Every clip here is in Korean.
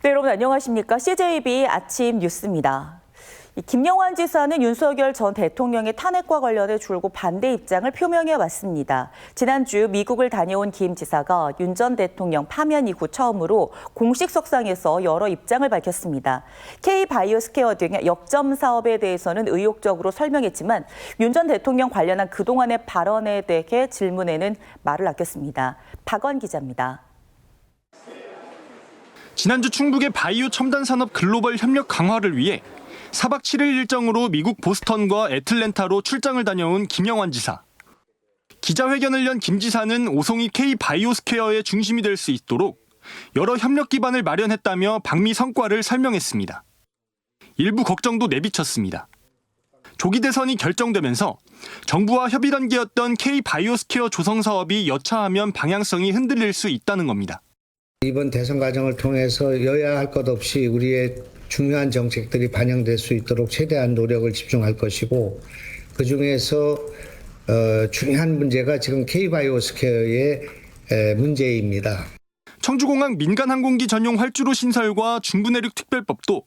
네, 여러분 안녕하십니까? CJB 아침 뉴스입니다. 김영환 지사는 윤석열 전 대통령의 탄핵과 관련해 줄곧 반대 입장을 표명해 왔습니다. 지난주 미국을 다녀온 김 지사가 윤 전 대통령 파면 이후 처음으로 공식 석상에서 여러 입장을 밝혔습니다. K-바이오스케어 등의 역점 사업에 대해서는 의욕적으로 설명했지만 윤 전 대통령 관련한 그동안의 발언에 대해 질문에는 말을 아꼈습니다. 박원 기자입니다. 지난주 충북의 바이오 첨단 산업 글로벌 협력 강화를 위해 4박 7일 일정으로 미국 보스턴과 애틀랜타로 출장을 다녀온 김영환 지사. 기자회견을 연 김 지사는 오송이 K-바이오스케어의 중심이 될 수 있도록 여러 협력 기반을 마련했다며 방미 성과를 설명했습니다. 일부 걱정도 내비쳤습니다. 조기 대선이 결정되면서 정부와 협의 단계였던 K-바이오스케어 조성 사업이 여차하면 방향성이 흔들릴 수 있다는 겁니다. 이번 대선 과정을 통해서 여야 할 것 없이 우리의 중요한 정책들이 반영될 수 있도록 최대한 노력을 집중할 것이고 그중에서 중요한 문제가 지금 K-바이오스케어의 문제입니다. 청주공항 민간항공기 전용 활주로 신설과 중부내륙 특별법도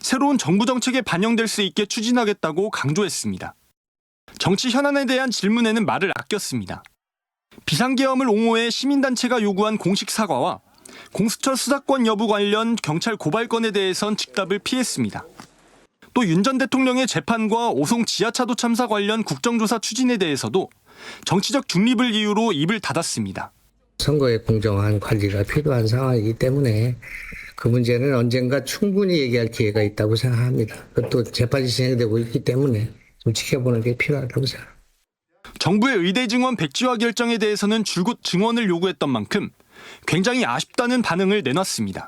새로운 정부 정책에 반영될 수 있게 추진하겠다고 강조했습니다. 정치 현안에 대한 질문에는 말을 아꼈습니다. 비상계엄을 옹호해 시민단체가 요구한 공식 사과와 공수처 수사권 여부 관련 경찰 고발건에 대해선 즉답을 피했습니다. 또 윤 전 대통령의 재판과 오송 지하차도 참사 관련 국정조사 추진에 대해서도 정치적 중립을 이유로 입을 닫았습니다. 선거의 공정한 관리가 필요한 상황이기 때문에 그 문제는 언젠가 충분히 얘기할 기회가 있다고 생각합니다. 또 재판이 진행되고 있기 때문에 좀 지켜보는 게 필요하다고 생각합니다. 정부의 의대 증원 백지화 결정에 대해서는 줄곧 증원을 요구했던 만큼 굉장히 아쉽다는 반응을 내놨습니다.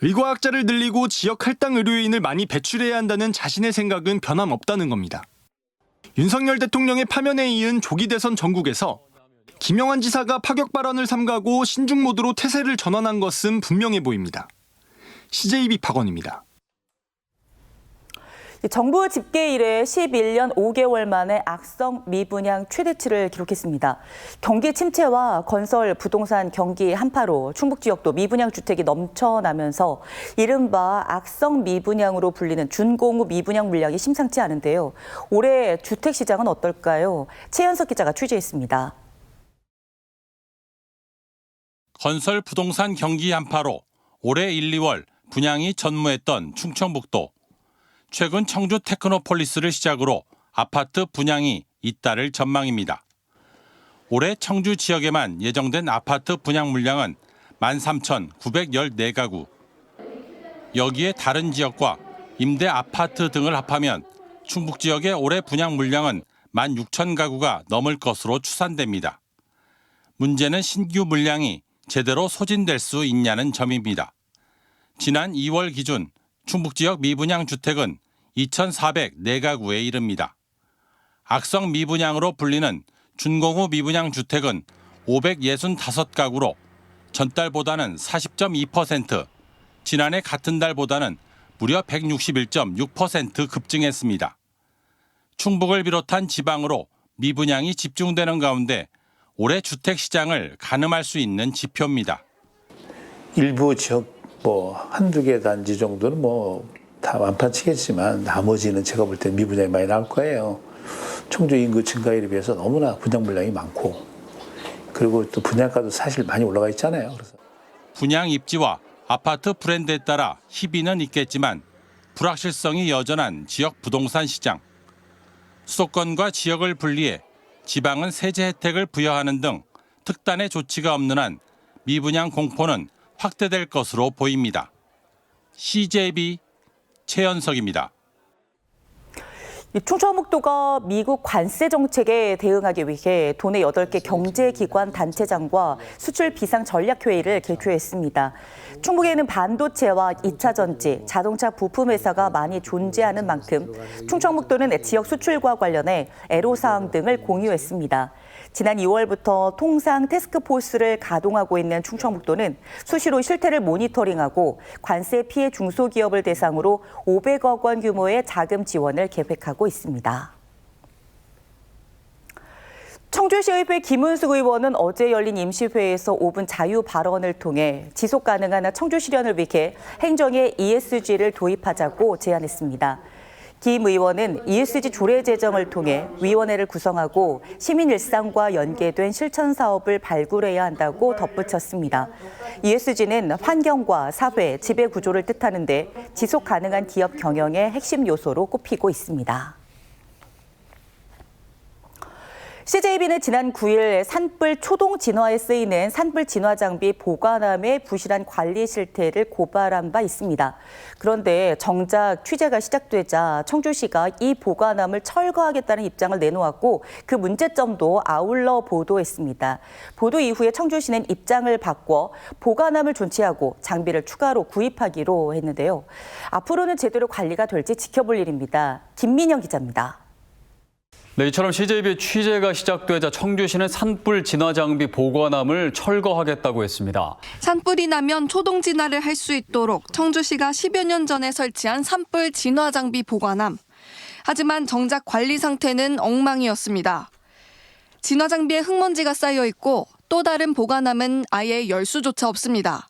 의과학자를 늘리고 지역 할당 의료인을 많이 배출해야 한다는 자신의 생각은 변함없다는 겁니다. 윤석열 대통령의 파면에 이은 조기 대선 전국에서 김영환 지사가 파격 발언을 삼가고 신중 모드로 태세를 전환한 것은 분명해 보입니다. CJB 박원입니다. 정부 집계 이래 11년 5개월 만에 악성 미분양 최대치를 기록했습니다. 경기 침체와 건설, 부동산 경기 한파로 충북 지역도 미분양 주택이 넘쳐나면서 이른바 악성 미분양으로 불리는 준공후 미분양 물량이 심상치 않은데요. 올해 주택 시장은 어떨까요? 최현석 기자가 취재했습니다. 건설, 부동산 경기 한파로 올해 1, 2월 분양이 전무했던 충청북도. 최근 청주 테크노폴리스를 시작으로 아파트 분양이 잇따를 전망입니다. 올해 청주 지역에만 예정된 아파트 분양 물량은 13,914가구. 여기에 다른 지역과 임대 아파트 등을 합하면 충북 지역의 올해 분양 물량은 16,000가구가 넘을 것으로 추산됩니다. 문제는 신규 물량이 제대로 소진될 수 있냐는 점입니다. 지난 2월 기준 충북 지역 미분양 주택은 2,404가구에 이릅니다. 악성 미분양으로 불리는 준공후 미분양 주택은 565가구로 전달보다는 40.2%, 지난해 같은 달보다는 무려 161.6% 급증했습니다. 충북을 비롯한 지방으로 미분양이 집중되는 가운데 올해 주택 시장을 가늠할 수 있는 지표입니다. 일부 지역 한두 개 단지 정도는 다 완판치겠지만 나머지는 제가 볼 때 미분양이 많이 나올 거예요. 청주 인구 증가율에 비해서 너무나 분양 물량이 많고 그리고 또 분양가도 사실 많이 올라가 있잖아요. 그래서 분양 입지와 아파트 브랜드에 따라 희비는 있겠지만 불확실성이 여전한 지역 부동산 시장. 수도권과 지역을 분리해 지방은 세제 혜택을 부여하는 등 특단의 조치가 없는 한 미분양 공포는 확대될 것으로 보입니다. CJB 최현석입니다. 충청북도가 미국 관세 정책에 대응하기 위해 도내 8개 경제기관 단체장과 수출 비상 전략 회의를 개최했습니다. 충북에는 반도체와 2차 전지, 자동차 부품 회사가 많이 존재하는 만큼 충청북도는 지역 수출과 관련해 애로사항 등을 공유했습니다. 지난 2월부터 통상 태스크포스를 가동하고 있는 충청북도는 수시로 실태를 모니터링하고 관세 피해 중소기업을 대상으로 500억 원 규모의 자금 지원을 계획하고 있습니다. 청주시의회 김은숙 의원은 어제 열린 임시회에서 5분 자유 발언을 통해 지속 가능한 청주 실현을 위해 행정에 ESG를 도입하자고 제안했습니다. 김 의원은 ESG 조례 제정을 통해 위원회를 구성하고 시민 일상과 연계된 실천 사업을 발굴해야 한다고 덧붙였습니다. ESG는 환경과 사회, 지배 구조를 뜻하는데 지속 가능한 기업 경영의 핵심 요소로 꼽히고 있습니다. CJB는 지난 9일 산불 초동 진화에 쓰이는 산불 진화 장비 보관함의 부실한 관리 실태를 고발한 바 있습니다. 그런데 정작 취재가 시작되자 청주시가 이 보관함을 철거하겠다는 입장을 내놓았고 그 문제점도 아울러 보도했습니다. 보도 이후에 청주시는 입장을 바꿔 보관함을 존치하고 장비를 추가로 구입하기로 했는데요. 앞으로는 제대로 관리가 될지 지켜볼 일입니다. 김민영 기자입니다. 네, 이처럼 CJB 취재가 시작되자 청주시는 산불 진화 장비 보관함을 철거하겠다고 했습니다. 산불이 나면 초동 진화를 할 수 있도록 청주시가 10여 년 전에 설치한 산불 진화 장비 보관함. 하지만 정작 관리 상태는 엉망이었습니다. 진화 장비에 흙먼지가 쌓여 있고 또 다른 보관함은 아예 열수조차 없습니다.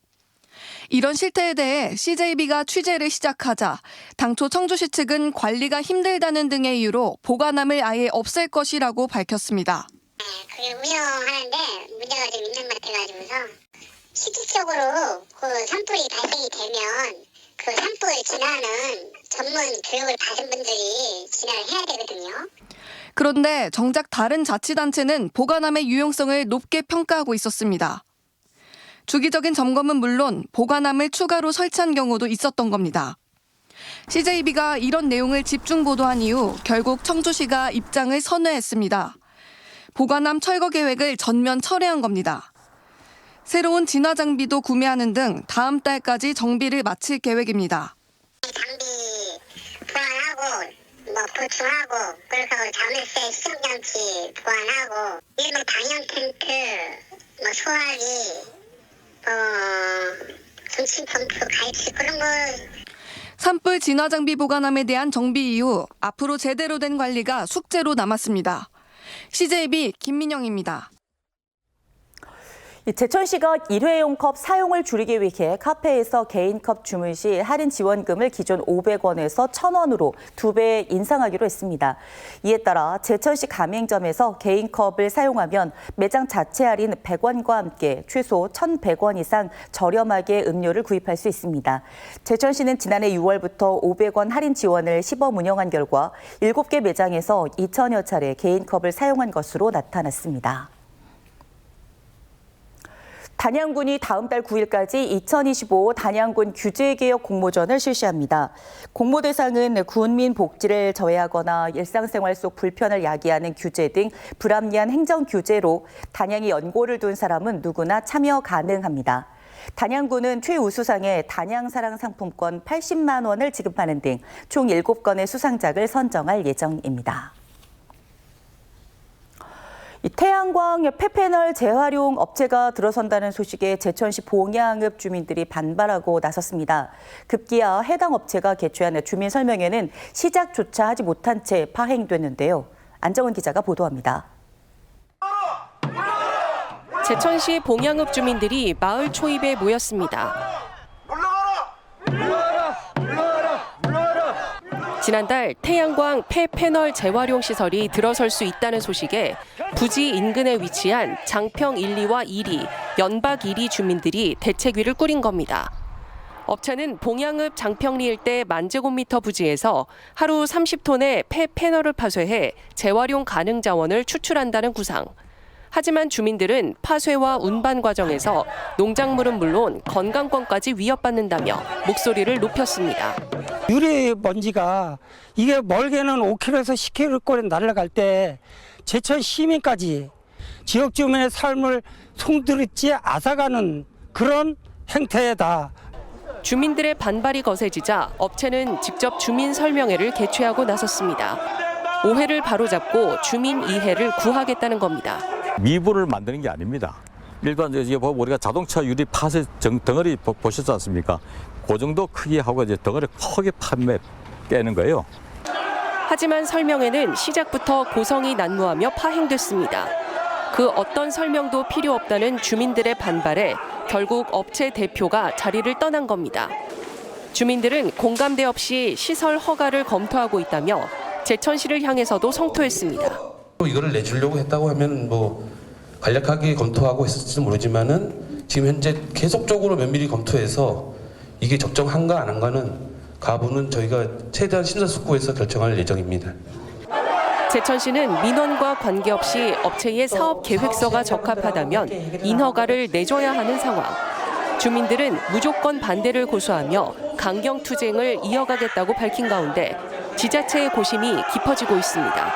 이런 실태에 대해 CJB가 취재를 시작하자 당초 청주시 측은 관리가 힘들다는 등의 이유로 보관함을 아예 없앨 것이라고 밝혔습니다. 그게 운영하는데 문제가 좀 있는 것 같아가지고서 실질적으로 그 산불이 발생이 되면 그 산불 진화는 전문 교육을 받은 분들이 진화를 해야 되거든요. 그런데 정작 다른 자치단체는 보관함의 유용성을 높게 평가하고 있었습니다. 주기적인 점검은 물론 보관함을 추가로 설치한 경우도 있었던 겁니다. CJB가 이런 내용을 집중 보도한 이후 결국 청주시가 입장을 선회했습니다. 보관함 철거 계획을 전면 철회한 겁니다. 새로운 진화 장비도 구매하는 등 다음 달까지 정비를 마칠 계획입니다. 장비 보완하고 보충하고 그렇게 하고 자물쇠 시정장치 보완하고 일부 방역 텐트 소화기 정신 펌프 갈치 그런 거. 산불 진화 장비 보관함에 대한 정비 이후 앞으로 제대로 된 관리가 숙제로 남았습니다. CJB 김민영입니다. 제천시가 일회용 컵 사용을 줄이기 위해 카페에서 개인컵 주문 시 할인 지원금을 기존 500원에서 1,000원으로 2배 인상하기로 했습니다. 이에 따라 제천시 가맹점에서 개인컵을 사용하면 매장 자체 할인 100원과 함께 최소 1,100원 이상 저렴하게 음료를 구입할 수 있습니다. 제천시는 지난해 6월부터 500원 할인 지원을 시범 운영한 결과 7개 매장에서 2,000여 차례 개인컵을 사용한 것으로 나타났습니다. 단양군이 다음 달 9일까지 2025 단양군 규제개혁 공모전을 실시합니다. 공모 대상은 군민 복지를 저해하거나 일상생활 속 불편을 야기하는 규제 등 불합리한 행정 규제로 단양에 연고를 둔 사람은 누구나 참여 가능합니다. 단양군은 최우수상의 단양사랑 상품권 80만 원을 지급하는 등 총 7건의 수상작을 선정할 예정입니다. 태양광 폐패널 재활용 업체가 들어선다는 소식에 제천시 봉양읍 주민들이 반발하고 나섰습니다. 급기야 해당 업체가 개최한 주민 설명회는 시작조차 하지 못한 채 파행됐는데요. 안정은 기자가 보도합니다. 제천시 봉양읍 주민들이 마을 초입에 모였습니다. 지난달 태양광 폐패널 재활용 시설이 들어설 수 있다는 소식에 부지 인근에 위치한 장평 1, 2와 1위, 연박 1위 주민들이 대책위를 꾸린 겁니다. 업체는 봉양읍 장평리 일대 만제곱미터 부지에서 하루 30톤의 폐패널을 파쇄해 재활용 가능 자원을 추출한다는 구상. 하지만 주민들은 파쇄와 운반 과정에서 농작물은 물론 건강권까지 위협받는다며 목소리를 높였습니다. 유리 먼지가 이게 멀게는 5km에서 10km까지 날아갈 때 제천 시민까지 지역 주민의 삶을 송두리째 앗아가는 그런 행태다. 주민들의 반발이 거세지자 업체는 직접 주민 설명회를 개최하고 나섰습니다. 오해를 바로잡고 주민 이해를 구하겠다는 겁니다. 미분을 만드는 게 아닙니다. 일반 우리가 자동차 유리 파쇄 덩어리 보셨지 않습니까? 그 정도 크기하고 이제 덩어리 크게 깨는 거예요. 하지만 설명회는 시작부터 고성이 난무하며 파행됐습니다. 그 어떤 설명도 필요 없다는 주민들의 반발에 결국 업체 대표가 자리를 떠난 겁니다. 주민들은 공감대 없이 시설 허가를 검토하고 있다며 제천시를 향해서도 성토했습니다. 이거를 내주려고 했다고 하면 뭐 간략하게 검토하고 했을지도 모르지만은 지금 현재 계속적으로 면밀히 검토해서 이게 적정한가 안 한가는 가부는 저희가 최대한 심사숙고해서 결정할 예정입니다. 제천시는 민원과 관계없이 업체의 사업 계획서가 적합하다면 인허가를 내줘야 하는 상황. 주민들은 무조건 반대를 고수하며 강경 투쟁을 이어가겠다고 밝힌 가운데 지자체의 고심이 깊어지고 있습니다.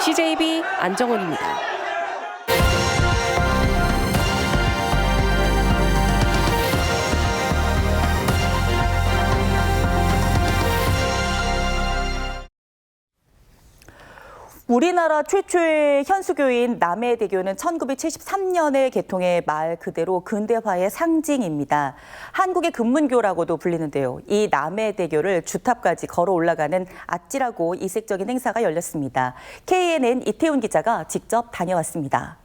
CJB 안정원입니다. 우리나라 최초의 현수교인 남해대교는 1973년에 개통해 말 그대로 근대화의 상징입니다. 한국의 금문교라고도 불리는데요. 이 남해대교를 주탑까지 걸어 올라가는 아찔하고 이색적인 행사가 열렸습니다. KNN 이태훈 기자가 직접 다녀왔습니다.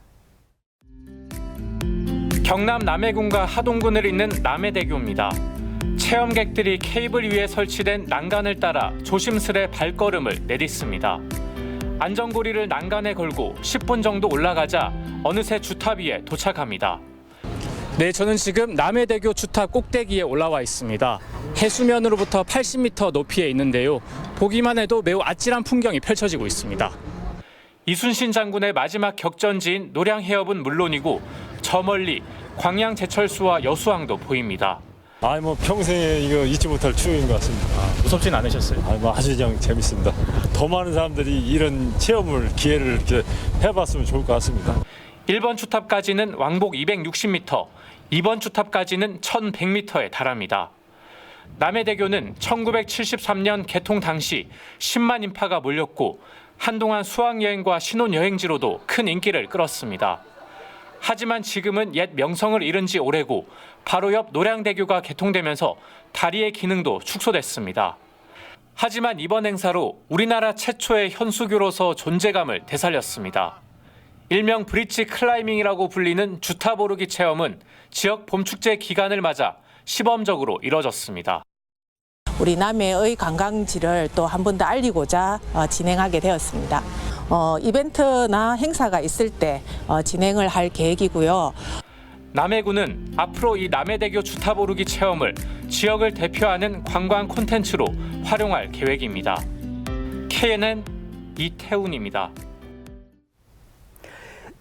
경남 남해군과 하동군을 잇는 남해대교입니다. 체험객들이 케이블 위에 설치된 난간을 따라 조심스레 발걸음을 내딛습니다. 안전고리를 난간에 걸고 10분 정도 올라가자 어느새 주탑 위에 도착합니다. 네, 저는 지금 남해대교 주탑 꼭대기에 올라와 있습니다. 해수면으로부터 80m 높이에 있는데요. 보기만 해도 매우 아찔한 풍경이 펼쳐지고 있습니다. 이순신 장군의 마지막 격전지인 노량해협은 물론이고 저 멀리 광양 제철소와 여수항도 보입니다. 뭐 평생에 이거 잊지 못할 추억인 것 같습니다. 무섭진 않으셨어요? 아주 그냥 재밌습니다. 더 많은 사람들이 이런 체험을 기회를 이렇게 해봤으면 좋을 것 같습니다. 1번 주탑까지는 왕복 260m, 2번 주탑까지는 1100m에 달합니다. 남해대교는 1973년 개통 당시 10만 인파가 몰렸고 한동안 수학여행과 신혼여행지로도 큰 인기를 끌었습니다. 하지만 지금은 옛 명성을 잃은 지 오래고 바로 옆 노량대교가 개통되면서 다리의 기능도 축소됐습니다. 하지만 이번 행사로 우리나라 최초의 현수교로서 존재감을 되살렸습니다. 일명 브릿지 클라이밍이라고 불리는 주탑 오르기 체험은 지역 봄축제 기간을 맞아 시범적으로 이뤄졌습니다. 우리 남해의 관광지를 또 한 번 더 알리고자 진행하게 되었습니다. 이벤트나 행사가 있을 때 진행을 할 계획이고요. 남해군은 앞으로 이 남해대교 주탑 오르기 체험을 지역을 대표하는 관광 콘텐츠로 활용할 계획입니다. KNN 이태훈입니다.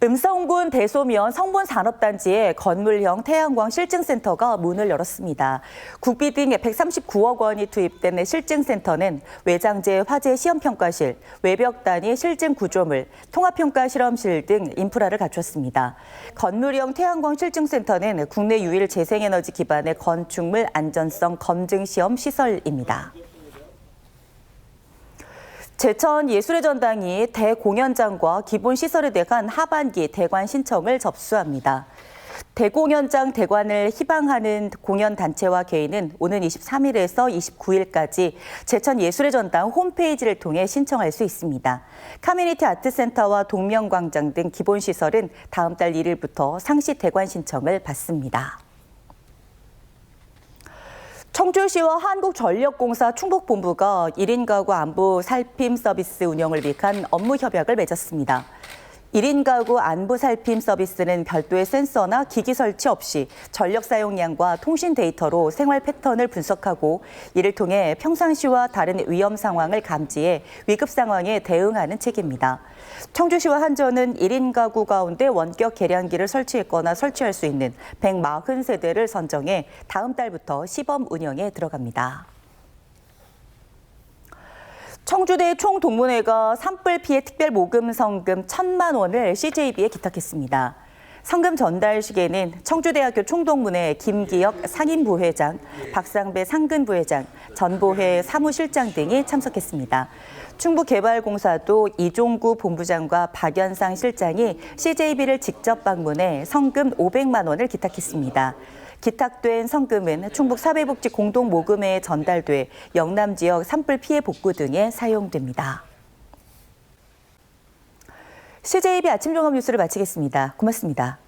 음성군 대소면 성본산업단지에 건물형 태양광 실증센터가 문을 열었습니다. 국비 등 139억 원이 투입된 실증센터는 외장재 화재 시험평가실, 외벽 단위 실증 구조물, 통합평가 실험실 등 인프라를 갖췄습니다. 건물형 태양광 실증센터는 국내 유일 재생에너지 기반의 건축물 안전성 검증 시험 시설입니다. 제천 예술의 전당이 대공연장과 기본시설에 대한 하반기 대관 신청을 접수합니다. 대공연장 대관을 희망하는 공연단체와 개인은 오는 23일에서 29일까지 제천 예술의 전당 홈페이지를 통해 신청할 수 있습니다. 커뮤니티 아트센터와 동명광장 등 기본시설은 다음 달 1일부터 상시 대관 신청을 받습니다. 청주시와 한국전력공사 충북본부가 1인 가구 안부 살핌 서비스 운영을 위한 업무 협약을 맺었습니다. 1인 가구 안부 살핌 서비스는 별도의 센서나 기기 설치 없이 전력 사용량과 통신 데이터로 생활 패턴을 분석하고 이를 통해 평상시와 다른 위험 상황을 감지해 위급 상황에 대응하는 체계입니다. 청주시와 한전은 1인 가구 가운데 원격 계량기를 설치했거나 설치할 수 있는 140세대를 선정해 다음 달부터 시범 운영에 들어갑니다. 청주대 총동문회가 산불 피해 특별 모금 성금 1,000만 원을 CJB에 기탁했습니다. 성금 전달식에는 청주대학교 총동문회 김기혁 상임부회장, 박상배 상근부회장, 전보회 사무실장 등이 참석했습니다. 충북개발공사도 이종구 본부장과 박연상 실장이 CJB를 직접 방문해 성금 500만 원을 기탁했습니다. 기탁된 성금은 충북 사회복지 공동모금회에 전달돼 영남 지역 산불 피해 복구 등에 사용됩니다. CJB 아침 종합 뉴스를 마치겠습니다. 고맙습니다.